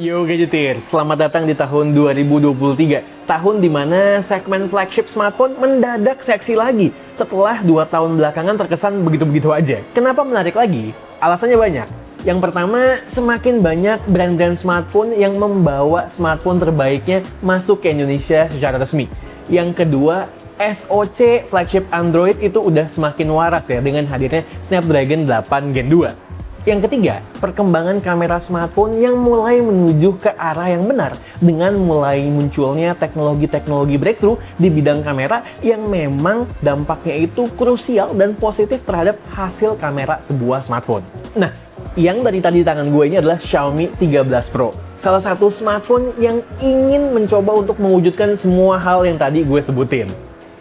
Yo Gadgeteer, selamat datang di tahun 2023. Tahun di mana segmen flagship smartphone mendadak seksi lagi setelah 2 tahun belakangan terkesan begitu-begitu aja. Kenapa menarik lagi? Alasannya banyak. Yang pertama, semakin banyak brand-brand smartphone yang membawa smartphone terbaiknya masuk ke Indonesia secara resmi. Yang kedua, SoC flagship Android itu udah semakin waras ya dengan hadirnya Snapdragon 8 Gen 2. Yang ketiga, perkembangan kamera smartphone yang mulai menuju ke arah yang benar dengan mulai munculnya teknologi-teknologi breakthrough di bidang kamera yang memang dampaknya itu krusial dan positif terhadap hasil kamera sebuah smartphone. Nah, yang dari tadi di tangan gue ini adalah Xiaomi 13 Pro. Salah satu smartphone yang ingin mencoba untuk mewujudkan semua hal yang tadi gue sebutin.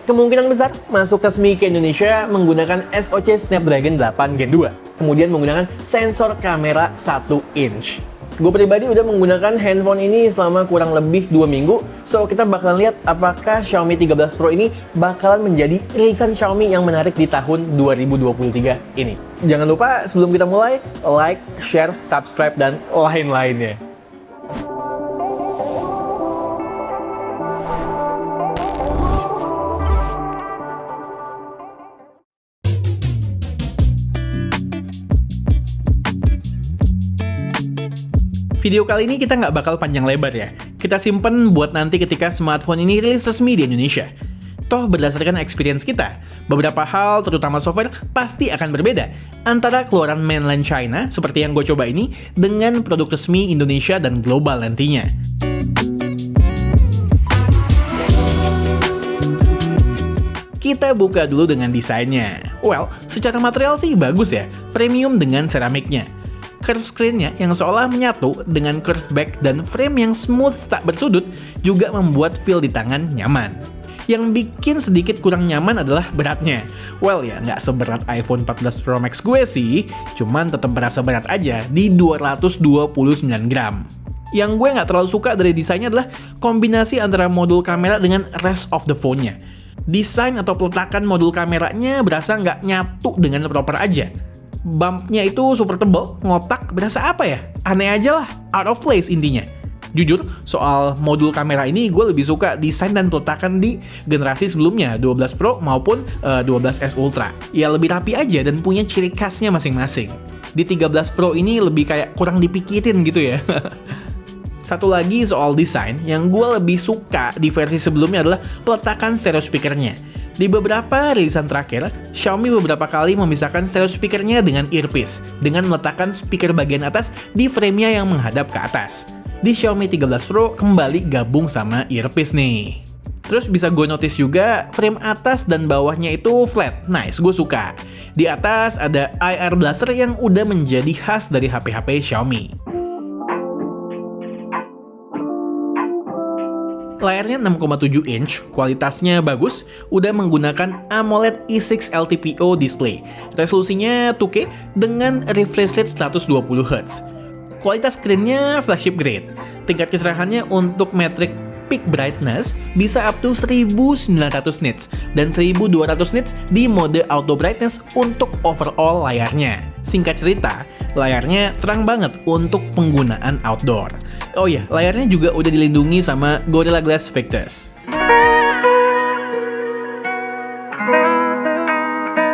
Kemungkinan besar masuk resmi ke Indonesia menggunakan SoC Snapdragon 8 Gen 2. Kemudian menggunakan sensor kamera 1 inch. Gue pribadi udah menggunakan handphone ini selama kurang lebih 2 minggu. So, kita bakalan lihat apakah Xiaomi 13 Pro ini bakalan menjadi rilisan Xiaomi yang menarik di tahun 2023 ini. Jangan lupa sebelum kita mulai, like, share, subscribe, dan lain-lainnya. Video kali ini kita nggak bakal panjang lebar ya. Kita simpen buat nanti ketika smartphone ini rilis resmi di Indonesia. Toh berdasarkan experience kita, beberapa hal terutama software pasti akan berbeda antara keluaran mainland China seperti yang gue coba ini dengan produk resmi Indonesia dan global nantinya. Kita buka dulu dengan desainnya. Well, secara material sih bagus ya, premium dengan ceramiknya. Curve screen-nya yang seolah menyatu dengan curve back dan frame yang smooth tak bersudut juga membuat feel di tangan nyaman. Yang bikin sedikit kurang nyaman adalah beratnya. Well ya, nggak seberat iPhone 14 Pro Max gue sih, cuman tetap berasa berat aja di 229 gram. Yang gue nggak terlalu suka dari desainnya adalah kombinasi antara modul kamera dengan rest of the phone-nya. Desain atau peletakan modul kameranya berasa nggak nyatu dengan proper aja. Bumpnya itu super tebal, ngotak, berasa apa ya? Aneh aja lah, out of place intinya. Jujur, soal modul kamera ini gue lebih suka desain dan peletakan di generasi sebelumnya, 12 Pro maupun 12S Ultra. Ya lebih rapi aja dan punya ciri khasnya masing-masing. Di 13 Pro ini lebih kayak kurang dipikirin gitu ya. Satu lagi soal desain, yang gue lebih suka di versi sebelumnya adalah peletakan stereo speakernya. Di beberapa rilisan terakhir, Xiaomi beberapa kali memisahkan stereo speakernya dengan earpiece, dengan meletakkan speaker bagian atas di frame-nya yang menghadap ke atas. Di Xiaomi 13 Pro kembali gabung sama earpiece nih. Terus bisa gue notice juga, frame atas dan bawahnya itu flat, nice, gue suka. Di atas ada IR blaster yang udah menjadi khas dari HP-HP Xiaomi. Layarnya 6,7 inch, kualitasnya bagus, udah menggunakan AMOLED E6 LTPO display. Resolusinya 2K dengan refresh rate 120Hz. Kualitas screen-nya flagship grade. Tingkat kecerahannya untuk metrik peak brightness bisa up to 1900 nits dan 1200 nits di mode auto brightness untuk overall layarnya. Singkat cerita, layarnya terang banget untuk penggunaan outdoor. Oh iya, layarnya juga udah dilindungi sama Gorilla Glass Victus.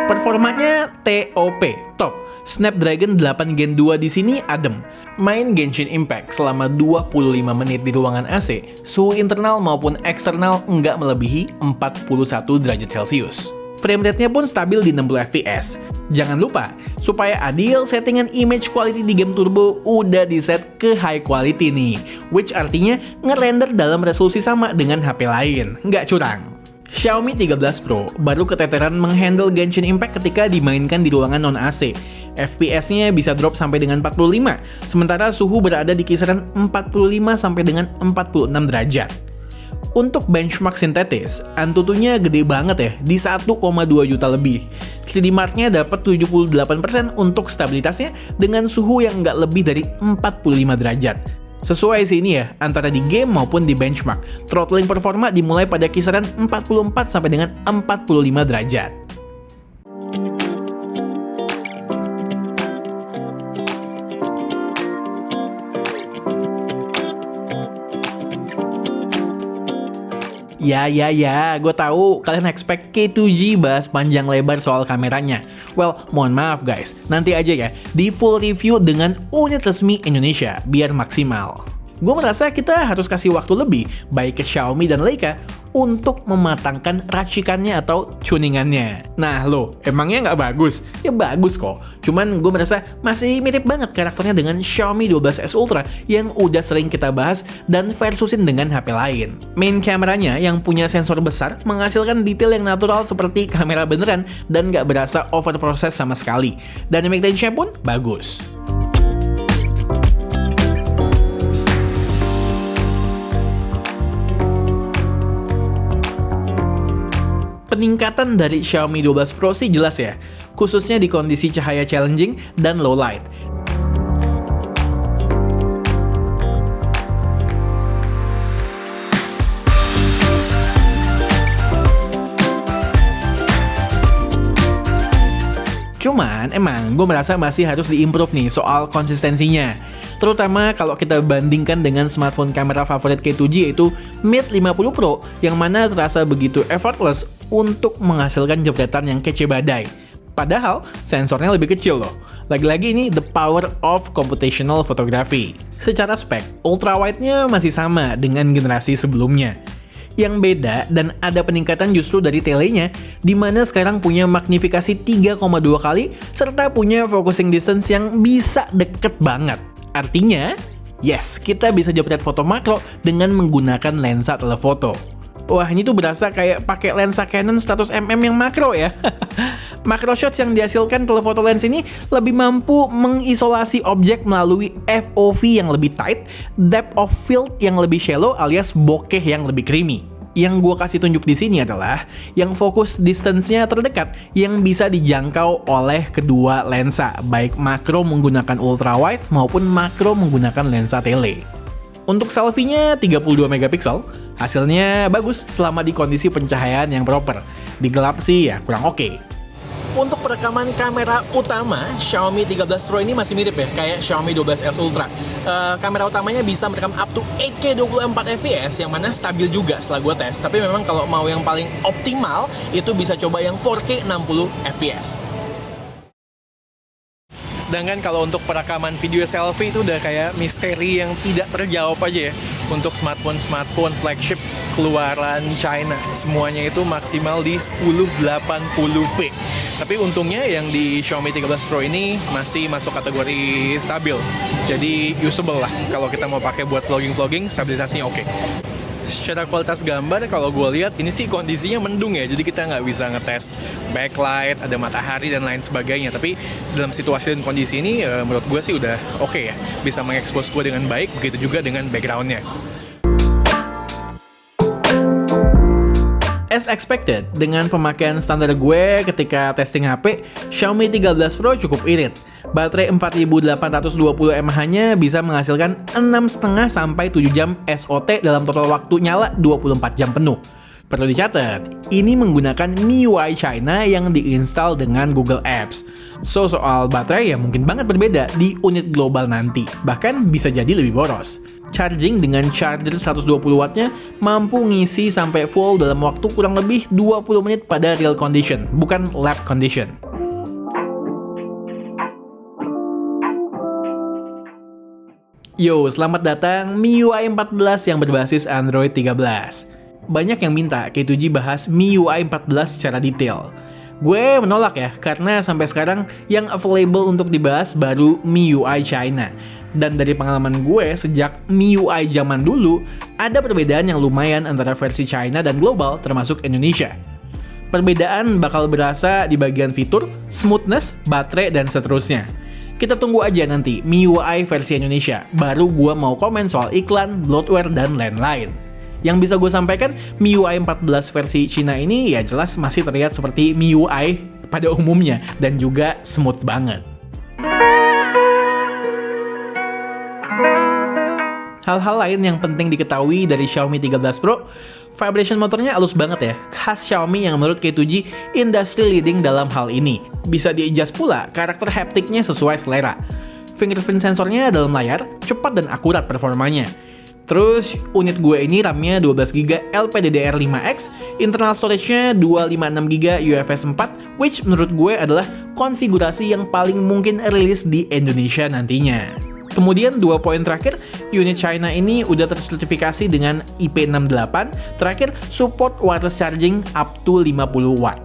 Performanya TOP, top. Snapdragon 8 Gen 2 di sini adem. Main Genshin Impact selama 25 menit di ruangan AC, suhu internal maupun eksternal nggak melebihi 41 derajat Celcius. Frame rate-nya pun stabil di 60 fps. Jangan lupa, supaya adil, settingan image quality di game turbo udah diset ke high quality nih, which artinya ngerender dalam resolusi sama dengan HP lain, nggak curang. Xiaomi 13 Pro baru keteteran menghandle Genshin Impact ketika dimainkan di ruangan non-AC. FPS-nya bisa drop sampai dengan 45, sementara suhu berada di kisaran 45 sampai dengan 46 derajat. Untuk benchmark sintetis, Antutunya gede banget ya, di 1,2 juta lebih. 3D Mark-nya dapat 78% untuk stabilitasnya dengan suhu yang nggak lebih dari 45 derajat. Sesuai sih ini ya, antara di game maupun di benchmark. Throttling performa dimulai pada kisaran 44 sampai dengan 45 derajat. Ya, gue tahu kalian expect K2G bahas panjang lebar soal kameranya. Well, mohon maaf guys, nanti aja ya di full review dengan unit resmi Indonesia biar maksimal. Gue merasa kita harus kasih waktu lebih baik ke Xiaomi dan Leica untuk mematangkan racikannya atau tuningannya. Nah lo, emangnya nggak bagus? Ya bagus kok. Cuman gue merasa masih mirip banget karakternya dengan Xiaomi 12S Ultra yang udah sering kita bahas dan versusin dengan HP lain. Main kameranya yang punya sensor besar menghasilkan detail yang natural seperti kamera beneran dan nggak berasa overprocess sama sekali. Dynamic range-nya pun bagus. Peningkatan dari Xiaomi 12 Pro sih jelas ya, khususnya di kondisi cahaya challenging dan low light. Cuman emang gue merasa masih harus diimprove nih soal konsistensinya. Terutama kalau kita bandingkan dengan smartphone kamera favorit K2G yaitu Mate 50 Pro yang mana terasa begitu effortless untuk menghasilkan jepretan yang kece badai. Padahal sensornya lebih kecil loh. Lagi-lagi ini the power of computational photography. Secara spek, ultrawide-nya masih sama dengan generasi sebelumnya. Yang beda dan ada peningkatan justru dari telenya, di mana sekarang punya magnifikasi 3,2 kali serta punya focusing distance yang bisa deket banget. Artinya, yes, kita bisa jepret foto makro dengan menggunakan lensa telefoto. Wah, ini tuh berasa kayak pakai lensa Canon 100mm yang makro ya. Macro shots yang dihasilkan telefoto lens ini lebih mampu mengisolasi objek melalui FOV yang lebih tight, depth of field yang lebih shallow alias bokeh yang lebih creamy. Yang gue kasih tunjuk di sini adalah yang fokus distance-nya terdekat yang bisa dijangkau oleh kedua lensa, baik makro menggunakan ultrawide maupun makro menggunakan lensa tele. Untuk selfie-nya 32 megapiksel, hasilnya bagus selama di kondisi pencahayaan yang proper. Di gelap sih ya kurang oke. Untuk perekaman kamera utama, Xiaomi 13 Pro ini masih mirip ya, kayak Xiaomi 12S Ultra. Kamera utamanya bisa merekam up to 8K 24fps, yang mana stabil juga setelah gue tes. Tapi memang kalau mau yang paling optimal, itu bisa coba yang 4K 60fps. Sedangkan kalau untuk perekaman video selfie itu udah kayak misteri yang tidak terjawab aja ya. Untuk smartphone flagship keluaran China, semuanya itu maksimal di 1080p. Tapi untungnya yang di Xiaomi 13 Pro ini masih masuk kategori stabil. Jadi usable lah kalau kita mau pakai buat vlogging, stabilisasinya oke. Secara kualitas gambar, kalau gue lihat ini sih kondisinya mendung ya, jadi kita nggak bisa ngetes backlight, ada matahari dan lain sebagainya. Tapi dalam situasi dan kondisi ini, menurut gue sih udah oke ya, bisa mengekspos gue dengan baik, begitu juga dengan backgroundnya. As expected, dengan pemakaian standar gue ketika testing HP, Xiaomi 13 Pro cukup irit. Baterai 4820 mAh-nya bisa menghasilkan 6,5 sampai 7 jam SOT dalam total waktu nyala 24 jam penuh. Perlu dicatat, ini menggunakan MIUI China yang diinstal dengan Google Apps. So, soal baterai ya mungkin banget berbeda di unit global nanti, bahkan bisa jadi lebih boros. Charging dengan charger 120 wattnya mampu ngisi sampai full dalam waktu kurang lebih 20 menit pada real condition, bukan lab condition. Yo, selamat datang MIUI 14 yang berbasis Android 13. Banyak yang minta K2G bahas MIUI 14 secara detail. Gue menolak ya, karena sampai sekarang yang available untuk dibahas baru MIUI China. Dan dari pengalaman gue, sejak MIUI zaman dulu, ada perbedaan yang lumayan antara versi China dan global, termasuk Indonesia. Perbedaan bakal berasa di bagian fitur, smoothness, baterai, dan seterusnya. Kita tunggu aja nanti MIUI versi Indonesia, baru gue mau komen soal iklan, bloatware, dan lain-lain. Yang bisa gue sampaikan, MIUI 14 versi Cina ini ya jelas masih terlihat seperti MIUI pada umumnya, dan juga smooth banget. Hal-hal lain yang penting diketahui dari Xiaomi 13 Pro, vibration motornya halus banget ya, khas Xiaomi yang menurut K2G industry leading dalam hal ini. Bisa di-adjust pula karakter haptiknya sesuai selera. Fingerprint sensornya dalam layar, cepat dan akurat performanya. Terus unit gue ini RAM-nya 12GB LPDDR5X, internal storage-nya 256GB UFS 4, which menurut gue adalah konfigurasi yang paling mungkin rilis di Indonesia nantinya. Kemudian 2 poin terakhir, unit China ini udah tersertifikasi dengan IP68, terakhir support wireless charging up to 50 watt.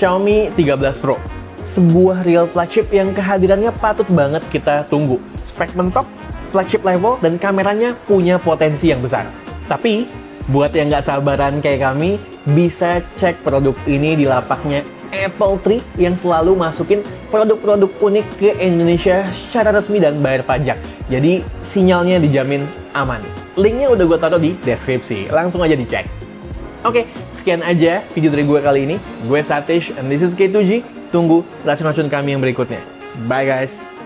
Xiaomi 13 Pro, sebuah real flagship yang kehadirannya patut banget kita tunggu. Spek mentok, flagship level, dan kameranya punya potensi yang besar. Tapi, buat yang nggak sabaran kayak kami, bisa cek produk ini di lapaknya Apple Tree yang selalu masukin produk-produk unik ke Indonesia secara resmi dan bayar pajak. Jadi, sinyalnya dijamin aman. Linknya udah gue taruh di deskripsi, langsung aja dicek. Oke, sekian aja video dari gue kali ini. Gue Satish, and this is K2G. Tunggu racun-racun kami yang berikutnya. Bye guys!